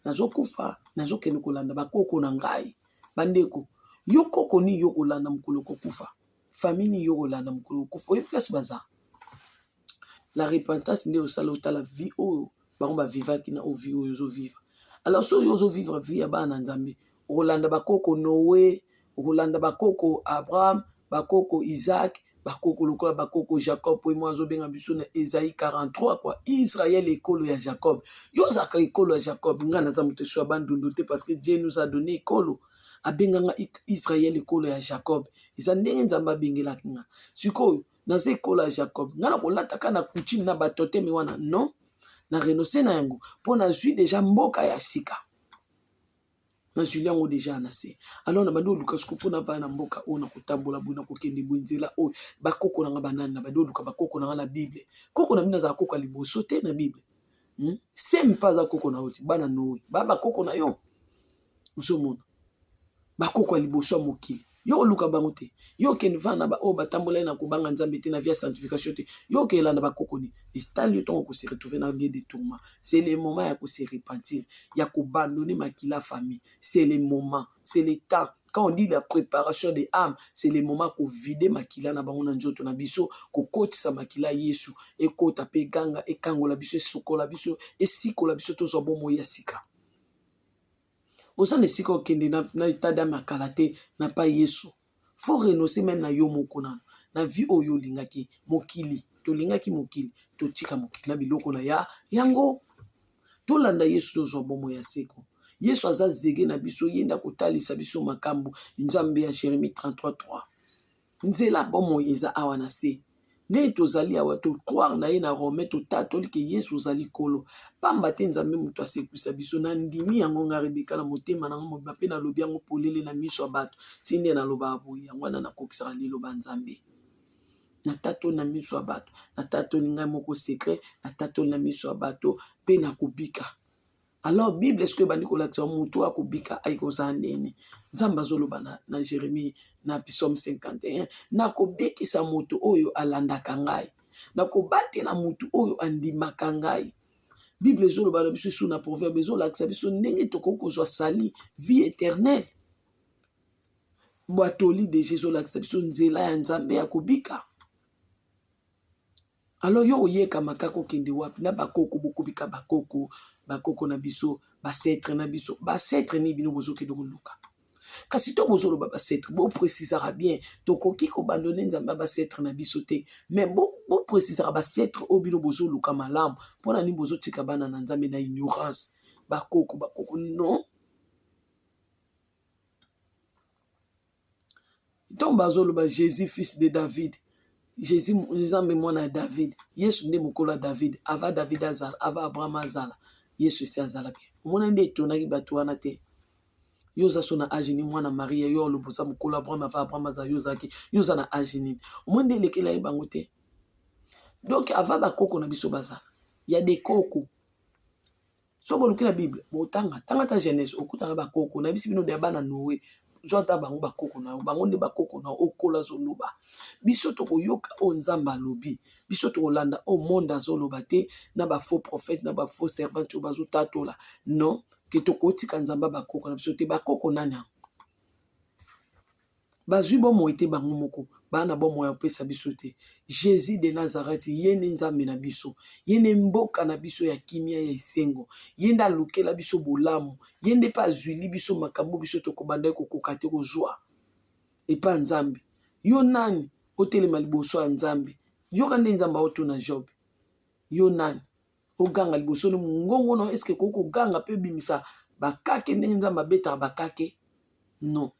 Nazo kufa nazo kende kolanda bakoko na ngai. Bandeko yo koko ni yo kolanda mukolo kokufa. Famille ni yo kolanda mukolo kokufa. Oye place baza. La repentance nde osalota la vie oyo bango ba vivaki na o vie oyo zo vivre. Alors so yo zo vivre vie ya bana nzambe okolanda bakoko Noé, okolanda bakoko Abraham, bakoko Isaac, bakoko lokola bakoko Jacob po mo azobenga biso na Esaïe 43 quoi. Israël ekolo ya Jacob. Yo zaka ekolo ya Jacob nga na zamu te so bandundu te parce que Dieu nous a donné ekolo. Abenganga Israël ekolo ya Jacob. Isa ndenge nzamba abengelaki nga. Sikoyo naze ekolo ya Jacob. Nga na kolataka na coutume na batotemi wana non. Na renoncer na yango. Po na zui déjà mboka ya sika. Na zui yango déjà anase. Alors na bando luka siko po na va na mboka o na kotambola bo na kokende bwenzela o bakoko na nga banani na bando luka bakoko na nga na Bible. Koko na mina za koko liboso te na Bible. Sem pas za koko na oti bana Noé. Baba koko na yo. Usomona. Bakoko liboso mokili. Yo luka bango te. Yo ken vana ba o batambola na kubanga nzambe te na via sanctification te. Yo ke landa bakoko ni. Estali ton ko se retrouver dans lieu de tourment. C'est le moment ya ko se repentir, ya ko abandonner makila famille. C'est le moment, c'est le temps. Quand on dit la préparation des âmes, c'est le moment ko vider makila na bango na nzoto na biso, ko kotisa makila Yesu, e kota pe ganga e kangola biso sokola biso e sikola biso to zo bomo ya sika. Osa ne siko kende na itada makalate na pa Yesu. Faut renoncer même na yo moko na vie oyo lingaki mokili. To lingaki mokili, to tika mokili na biloko na ya yango. To landa Yesu to zo bomo ya seko. Yesu aza zege na biso yenda kotalisa biso makambo nzambe ya Jérémie 33:3. Nzela bomo eza awa na se. Ne tozali awa to croire na ye na Rome to tatoli ke Yesu ozali kolo. Pamba te nzambe mutu asekuisa biso na ndimi yango nga Rebeka na motema na ngo bape na lobi yango polele na miso ya bato. Tinde na loba aboyi yango na kokisa liloba nzambe. Na tato na miso ya bato, na tato ninga moko secret, na tato na miso ya bato pe na kubika. Alors Bible est-ce que bandi kolakisa mutu akubika aikoza ndeni. Nzamba zoloba na Jérémie na Psaume 51 na kobikisa mutu oyo alandaka ngai. Na kobatela mutu oyo andimaka ngai. Bible zoloba na biso sur na proverbe zolakisa biso ndenge tokoko zwa sali vie éternelle. Boatoli de Jésus lakisa biso nzela ya nzambe ya kobika. Alors yo oyeka makako kende wapi na bakoko bokobika bakoko na biso basetre na biso basetre ni bino bozoke dokoluka. Kasi to bozolo basetre bo précisera bien tokoki ko bandone nzamba basetre na biso te mais bo précisera basetre obino bozoluka malamu pona ni bozotika bana na nzambe na ignorance bakoko non. Donc bazoloba Jésus fils de David. Jésus nzambe mwana David. Yesu nde mokolo David. Ava David azala, ava Abraham azala. Yesu si azala pe. Mona nde etonaki bato wana te. Yoza so na age ni mwana Maria yo lobosa mokolo Abraham ava Abraham azala yozaki. Yoza na age nini. Mona nde lekela ye bango te. Donc ava bakoko na biso bazala. Il y a des cocos. So boluki na Bible, botanga, tanga ta Genèse, okutana bakoko na bisi bino de bana Noé. Jota bango bakoko na bango nde bakoko na okola zoloba. Biso toko yoka o nzamba alobi. Biso toko landa o monde azoloba te na ba faux prophète na ba faux servant to bazo tatola. Non, ke toko tika nzamba bakoko na biso te bakoko nani. Bazui bomo ete bango moko bana bomo ya pesa biso te. Jésus de Nazareth yene nzambe na biso, yene mboka na biso ya kimia ya esengo, yende alukela biso bolamu, yende pa azwili biso makambo biso tokobanda kokoka te kozwa epa nzambe. Yo nani otelema liboso ya nzambe? Yo kande nzamba oto na Job. Yo nani oganga liboso ni ngongo na eske koko ganga pe bimisa bakake ndenge nzamba beta bakake? Non.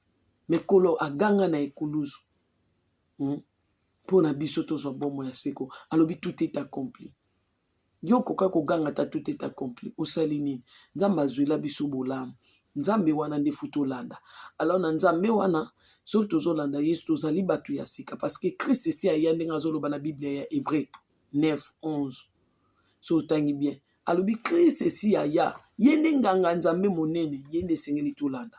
Mekolo aganga na ekuluzu. Pona biso tozwa bomo ya seko. Alobi tout est accompli. Yo koka koganga ta tout est accompli. Osali nini? Nzambe azwila biso bolamu. Nzambe wana nde futo landa. Alors na nzambe wana soki tozolanda Yesu tozali bato ya sika. Parce que Christ esi aya ndenge azoloba na Bible ya Hébreu 9:11. So tangi bien. Alobi Christ esi aya. Yende nganga nzambe monene. Yende sengeli tolanda.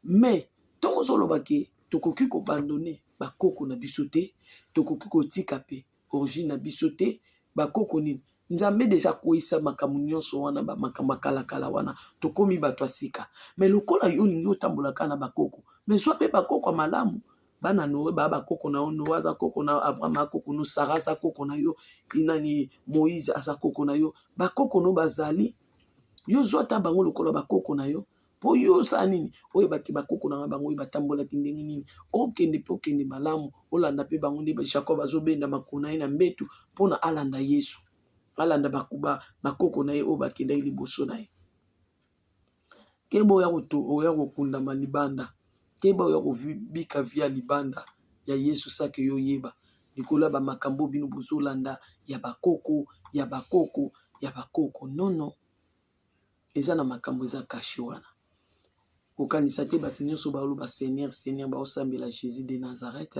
Mais tongo zoloba ke tokoki ko abandonner bakoko na biso te, tokoki kotika pe origine na biso te, bakoko nini nzambe deja koisa makambo nyonso wana ba makambo kala wana tokomi bato asika. Mais lokola yo lingi otambolaka na bakoko, mais so pe bakoko malamu bana Noé ba bakoko na ono aza koko na Abraham akoko no Sarah aza koko na yo, inani Moïse aza koko na yo, bakoko no bazali yo zota bango lokola bakoko na yo. Po yo sa nini oye baki bakoko na bango batambola kindenge nini okende pe okende malamu olanda pe bango nde Jacob azobenda makona na mbetu pona alanda Yesu alanda bakuba bakoko na ye o bakenda liboso na ye. Kebo ya oya kokunda malibanda, kebo ya kobika via libanda ya Yesu sake yo yeba likola ba makambo bino bozolanda ya bakoko ya bakoko ya bakoko. Non eza na makambo za kashi wana. Kokanisa te bato nyonso baloba Seigneur Seigneur baosambela Jésus de Nazareth.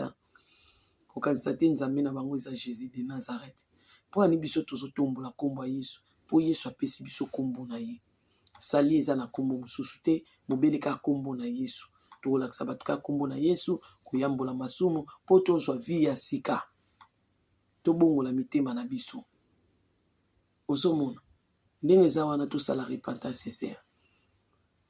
Kokanisa te nzambe na bango eza Jésus de Nazareth. Po ani biso tozotombola kombo ya Yesu, po Yesu apesi biso kombo na ye. Sali eza na kombo mosusu te, mobeleka kombo na Yesu. Tokolakisa bato ka kombo na Yesu koyambola masumu po tozwa vi ya sika. Tobongola mitema na biso. Ozomona ndenge eza wana tosala repentance sincère.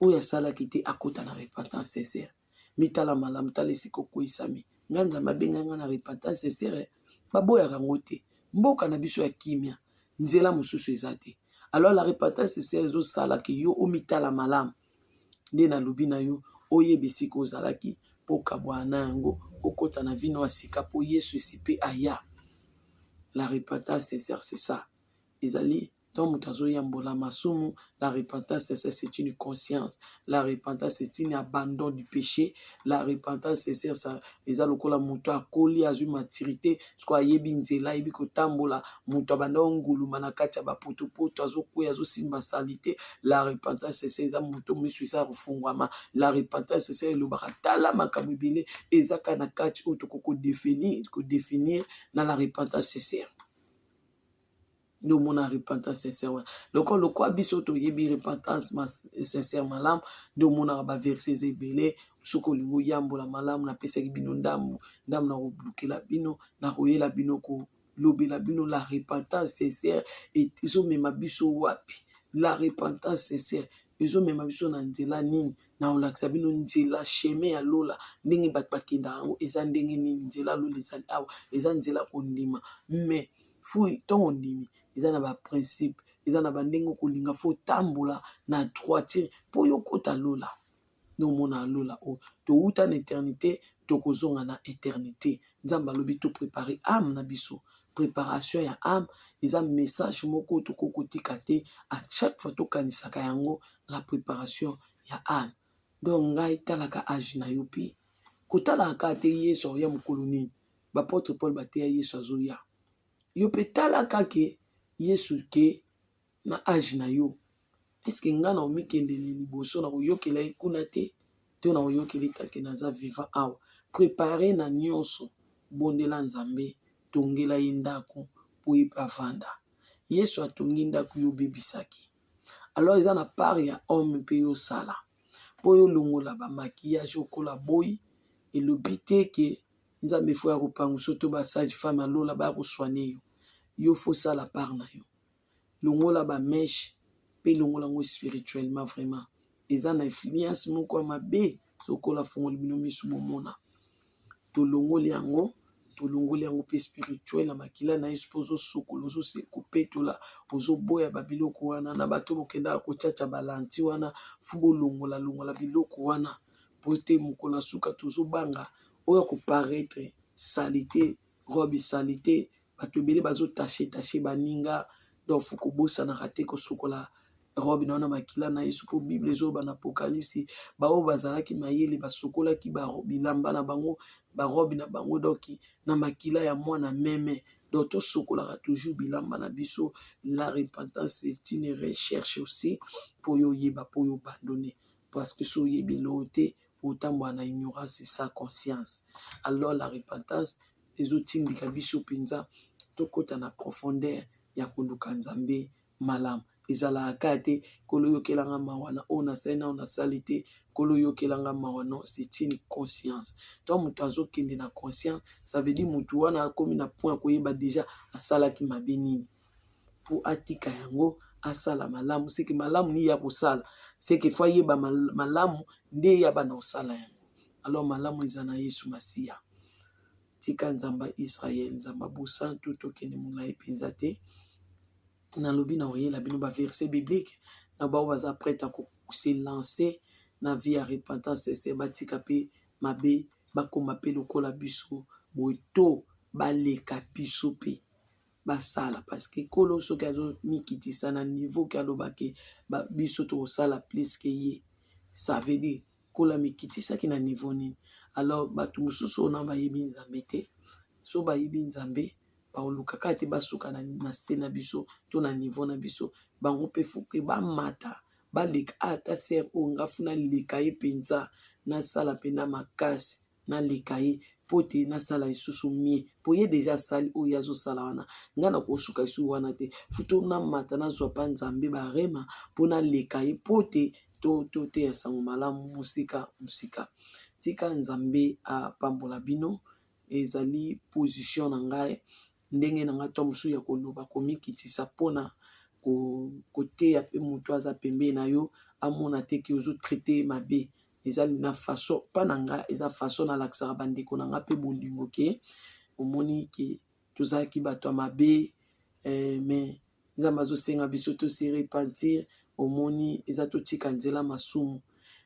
Oya sala kite akota na repentance sincère. Mitala malamu tala esiko koisami. Nganda mabenga nga na repentance sincère. Baboya kango te. Mboka na biso ya kimia. Nzela mosusu ezate. Alors la repentance sincère ezo sala ki yo omitala malamu. Nde na lobi na yo oyebe siko ozalaki po kabwana yango okota na vino asika po Yesu esipe aya. La repentance sincère c'est ça. Ezali donc mutazo yambola masumu. La repentance c'est une conscience. La repentance c'est un abandon du péché. La repentance c'est ça eza lokola muto akoli azu maturité sko ayebi nzela yebi kotambola muto abanda nguluma na kati ya bapotopoto azokuya azosimba salite. La repentance c'est eza muto misu eza rufungwama. La repentance c'est elobaka tala makambo ebele ezaka na kati oyo tokoko définir na la repentance sincère. Nous mon repentance sincère. Donc le quoi biso to yebi repentance sincère malam de mon ba verset ebele soko lingo yambola malam na pesa bino ndamu na obloukela bino na royela bino ko lobela bino. La repentance sincère et iso mema biso wapi. La repentance sincère iso mema biso na nzela nini na olakisa bino nzela chemin ya lola ndenge bat bakenda ngo eza ndenge nini nzela lola eza awa eza nzela kondima mais fui ton ndimi eza na ba principe eza na bandenge kolinga fo tambola na droiture po yo kota lola. No mona lola o to uta na éternité to kozonga na éternité. Nzamba lobi to préparer âme na biso. Préparation ya âme eza message moko to kokotika te à chaque fois to kanisaka yango la préparation ya âme. Donc ngai talaka âge na yo pe kotala kate yesu ya mokolo nini bapôtre Paul bateya yesu azoya yo pe tala kake yesu ke na age na yo eske nga na omikendele liboso na koyokela ye kuna te to na koyokela etake naza vivant awa prépare na nyonso bondela nzambe tongela ye ndako mpo ye mpe avanda yesu atongi ndako yo obebisaki alors eza na part ya homme mpe yosala mpo yolongola bamakiyage okola boyi elobi te ke nzambe fo ya kopangusa to basage femme alola baya koswane yo yo fosala part na yo longola bameshe mpe longola yango spirituellement vraiment eza na influence moko ya mabe sokola fongoli bino misu bomona tolongoli yango mpe spirituel na makila na yesu mpo ozosokola ozopetola ozoboya babiloko wana na bato bokendaka kochacha balanti wana fu bolongola biloko wana mpo te mokolo ya suka tozobanga oyo koparaître salite robe salite bato ebele bazotashe baninga donc fu kobosanaka te kosokola robe na wana makila na yesu mpo bible ezoba na apocalypse baoyo bazalaki mayele basokolaki bilamba na bango barobe na bango doki na makila ya mwana meme donc tosokolaka toujours bilamba na biso. La repentance c'est une recherche aussi mpo yo oyeba mpo yo obandone parce que so oyebi eloko te otambola na ignorance sans conscience alors la repentance ezotindika biso mpenza tokɔta na profondeur ya koluka nzambe malamu ezalaka te kolo yokelanga mawana oyo nasali na oyo nasali te kolo yokelanga mawana c'est une conscience to moto azokende na conscience ça veut dire motu wana akomi na point koyeba déjà asalaki mabe nini mpo atika yango asala malamu seke malamu ni ya kosala seke fo ayeba malamu nde yaba na kosala yango alors malamu eza na yesu masiya tika nzamba Israël nzamba bosantu tokende molai mpenza te nalobi na oyela bino baverset biblique na bao baza prête à se lancer na vie ya repentance ese batika mpe mabe bakoma mpe lokola biso boye to baleka biso mpe basala parce que kolo soki azomikitisa na niveau ke alobaki biso tokosala plus ke ye ça veut dire kola mikitisaki na niveau nini alors bato mosusu oyo na bayebi nzambe te so bayebi nzambe baolukaka te basuka na se na biso to na niveau na biso bango mpe fuke bamata baleka ata ser oyo nga fu naleka ye mpenza nasala mpe na makasi naleka ye mpo te nasala lisusu mie mpo ye deja asali oyo azosala wana nga na kosuka esu wana te futo namata nazwa mpa nzambe barema mpo naleka ye mpo te to ya sango malamu mosika tika nzambe apambola bino ezali position na ngai ndenge na ngai to mosusu ya koloba komikitisa mpona koteya mpe moto aza pembeni na yo amona te ke ozotraite mabe ezali na façon mpa na ngai eza façon nalakisaka bandeko na ngai mpe bolingo ke omoni ke tozalaki bato ya mabe mais nzambe azosenga biso tosi repentir omoni eza totika nzela masumu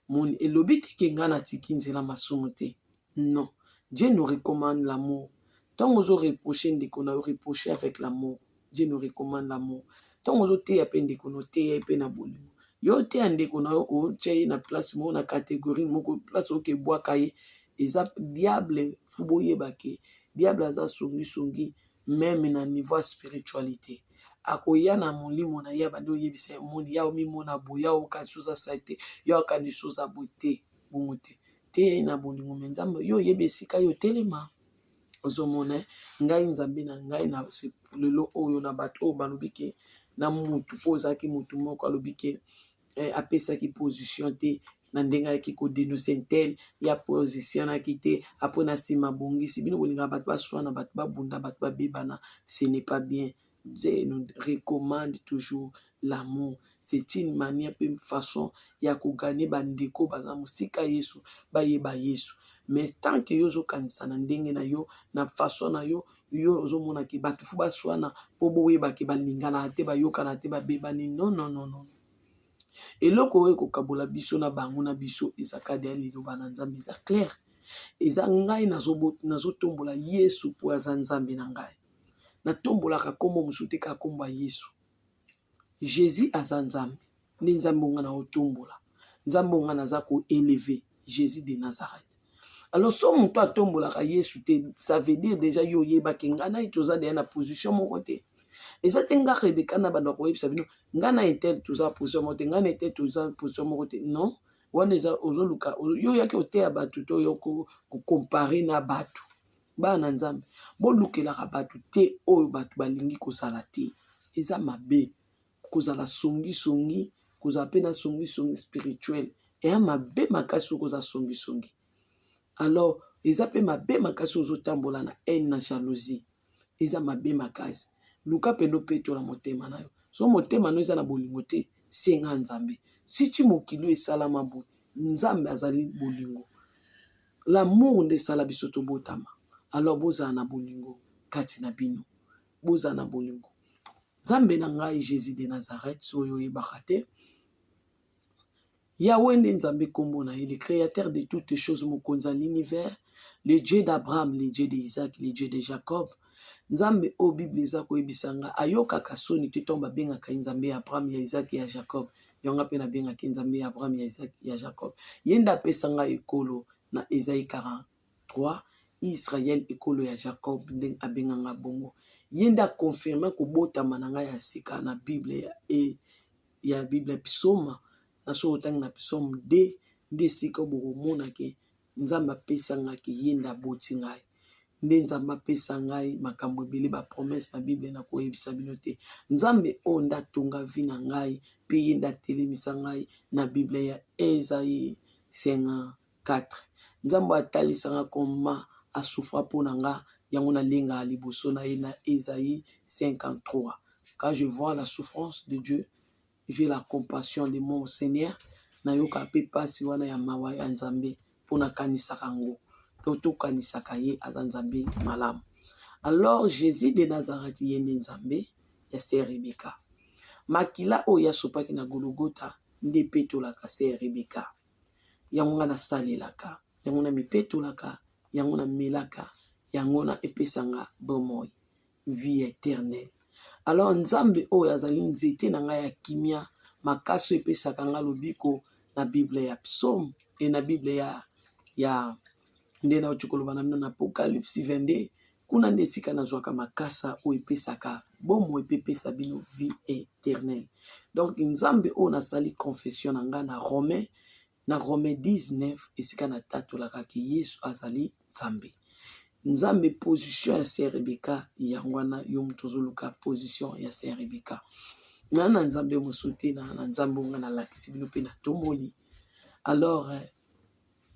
moni elobi te ke ngai natiki nzela masumu te non Dieu nous recommande l'amour. Tant que vous reprochez ndeko na reprocher avec l'amour. Dieu nous recommande l'amour. Tant que vous te peine ndeko no te peine na bolingo. Yo te ndeko na o tchei na place mo na catégorie moko place o ke bwaka ye eza diable fuboye bake. Diable aza songi même na niveau spiritualité. Akoya na molimo na ya bando yebisa moni ya omi mona boya o ka chose saite yo ka ni chose abote bongote. Te na bolingo menzambe yo yebe sika yo telema ozomona ngai nzambe na ngai na lelo oyo na bato oyo balobike na mutu pozaki mutu moko alobike apesaki position te na ndenge ayaki kodenonse tel ya position aki te apres na nsima bongisi bino bolinga bato baswana bato babunda bato babebana ce n'est pas bien. Dieu nous recommande toujours l'amour. C'est une manière, une façon ya kugane bandeko baza musika Yesu bayeba Yesu. Mais tant que yozo kanisa na ndenge na yo na façon na yo yo ozomona ki bato fu baswana po boyeba ki balingana te bayokana te babebani non. Eloko oyo kokabola biso na bango na biso ezaka de liloba na nzambe eza clair. Eza ngai nazotombola Yesu po aza nzambe na ngai. Na tombolaka kombo musute ka kombo Yesu. Jésus aza nzambe. Ni nzambe nga na otombola. Nzambe nga naza ko élever Jésus de Nazareth. Alors so moto atombolaka Yesu te, ça veut dire déjà yo yebaki nga na toza deya na position moko te. Eza te nga Rebeka na bando koyebisa bino nga na intel toza position moko te, nga na intel toza position moko te. Non, wana eza ozoluka yo yaki oteya bato to yo kokompare na bato. Bana Nzambe bolukelaka bato te oyo bato balingi kozala te. Eza mabe kozala songi kozala pe na songi spirituel. Eya mabe makasi kozala songi. Alors eza pe mabe makasi ozotambola na haine na jalousie. Eza mabe makasi. Luka pendo petola motema na yo. So motema no eza na bolingo te, senga Nzambe. Si tu mokilo esalama boye, Nzambe azali bolingo. L'amour nde sala biso tobotama. Alors bozala na bolingo kati na bino. Bozala na bolingo. Nzambe na ngai Jésus de Nazareth, soyo yebaka te. Yahweh nde Nzambe kombo na ye, le créateur de toutes choses, mokonzi ya l'univers, le Dieu d'Abraham, le Dieu d'Isaac, le Dieu de Jacob. Nzambe o Bible eza koyebisa nga ayokaka soni te to babengaka Nzambe ya Abraham, ya Isaac, ya Jacob. Yonga pe nabengaka Nzambe ya Abraham, ya Isaac, ya Jacob. Yenda apesa nga ekolo na Esaïe 43, Israël ekolo ya Jacob nde abenganga bongo. Yenda confirme kobotama na nga ya sika na Bible ya Bible Psaume na so otangi na Psaume 2 nde sika bokomona ke Nzambe apesa nga ke yenda boti ngai. Nde Nzambe apesa ngai makambo ebele ba promesse na Bible na koyebisa bino te. Nzambe o ndatonga vi na ngai pe yenda telemisa ngai na Bible ya Esaïe 54. Nzambe atalisa nga koma asouffra pona nga yango na lenga liboso na ye na Esaïe 53. Quand je vois la souffrance de Dieu, j'ai la compassion de mon Seigneur. Na yoka pe pasi wana ya mawa ya Nzambe pona kanisaka ngo. Toto kanisaka ye aza Nzambe malamu. Alors Jésus de Nazareth yende Nzambe ya sœur Rebeka. Makila o ya sopaki na Golgotha nde petolaka sœur Rebeka. Yango nga na salelaka, yango na mipetolaka, yango na melaka, yango na epesanga bomoi, vie éternelle. Alors Nzambe o yazali nzete na ngai ya kimia makasi epesaka nga lobiko na Bible ya Psaume et na Bible ya nde na ochikoloba na na Apocalypse 22 kuna nde sika nazwaka makasa o epesaka bomoi epesa bino vie éternelle. Donc Nzambe o nasali confession na nga na Romain 19 esika na tatolaka ke Yesu azali Nzambe. Nzambe position ya sœur Rebeka yangwana yo mutozoluka position ya sœur Rebeka. Na Nzambe mosuti na Nzambe nga na lakisi bino pe na tomboli. Alors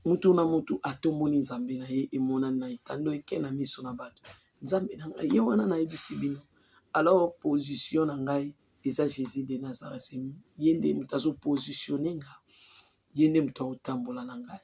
mutu na mutu atomboli Nzambe na ye emona na itando eke na miso na bato. Nzambe na ngai ye wana na yebisi bino. Alors position na ngai eza Jésus de Nazareth. Yende mutazo positionner nga. Yende muto otambola na ngai.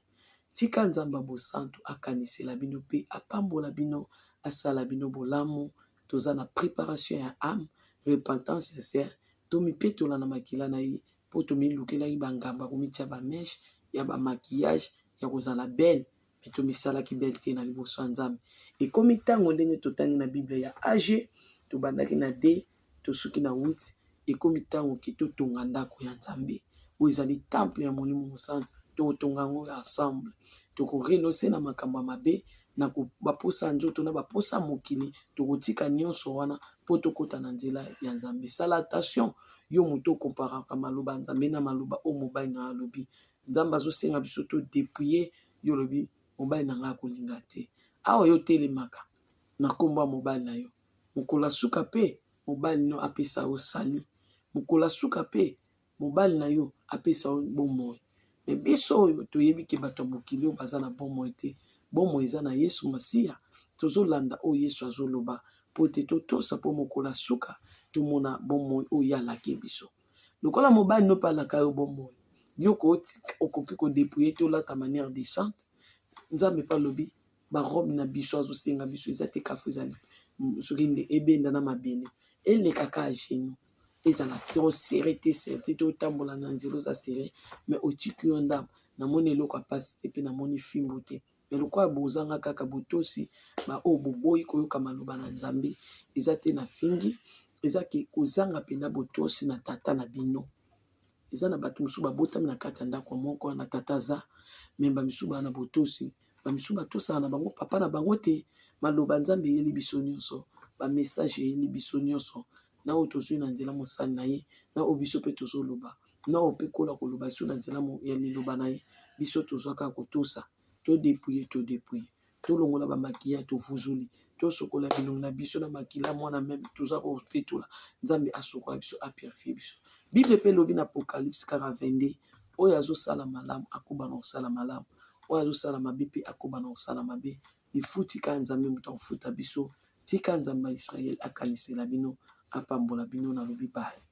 Tika Nzamba bo santo akanisela bino pe apambola bino asala bino bolamu toza na préparation ya âme repentance sincère tomi petola na makila na ye po tomi lukela ibangamba komitia ba mèche ya ba maquillage ya kozala belle mais tomi sala ki belle te na liboso ya Nzambe et komi tango ndenge totangi na Bible ya AG to bandaki na D to suki na 8 et komi tango ki to tonga ndako ya Nzambe o ezali temple ya Molimo Santo to tonga ngo ensemble. Toko renoncer na makambo mabe na ko baposa nzoto na baposa mokili tokotika nyonso wana po tokota na nzela ya Nzambe. Salutation yo moto comparaka maloba Nzambe na maloba o mobali na lobi. Nzambe azosenga biso to dépouiller yo lobi mobali na nga kolinga te. Awa yo telemaka na komba mobali na yo. Mokola suka pe mobali no apesa o sali. Mokola suka pe mobali na yo apesa o bomoi. Mais biso oyo toyebi ke bato mokili o baza na bomoi te. Bomoi eza na Yesu Masiya. Tozolanda o Yesu azoloba po te totosa po mokola suka tomona bomoi o yalaki biso. Lokola mobali no palaka yo bomoi. Yo okoki ko dépouiller to la ta manière décente. Nzambe pa lobi ba robe na biso azosenga biso eza te kafu ezali soki nde ebenda na mabele elekaka a genoux. Ezala trop serré te serré to tambola na nzelo za serré mais otiki yo ndam na moni eloko apasi te pe na moni fimbo te mais lokola bozanga kaka botosi ba o boboyi koyoka maloba na Nzambe eza te na fingi eza ke kozanga pena botosi na tata na bino eza na bato mosusu babotami na kati ya ndako moko na tata za mais ba misusu bana botosi bamisu batosala na bango papa na bango te. Maloba Nzambe eyeli biso nyonso, bamessage eyeli biso nyonso, na oyo tozwi na nzela mosali na ye, na oyo biso mpe tozoloba, na oyo mpe kola koloba biso na nzela ya liloba na ye. Biso tozwa kaka kotosa, todepouye, tolongola bamakiya, tovuzuli, tosokola bilongi na biso na makila mwana meme, tozwa kopetola Nzambe asokola biso, apurifie biso. Bible mpe elobi na Apocalypse 42, oyo azosala malamu akoba na kosala malamu, oyo azosala mabe mpe akoba na kosala mabe. Lifuti ka Nzambe moto akofuta biso, tika Nzambe ya Israele akanisela bino, apambola bino na lobi baye.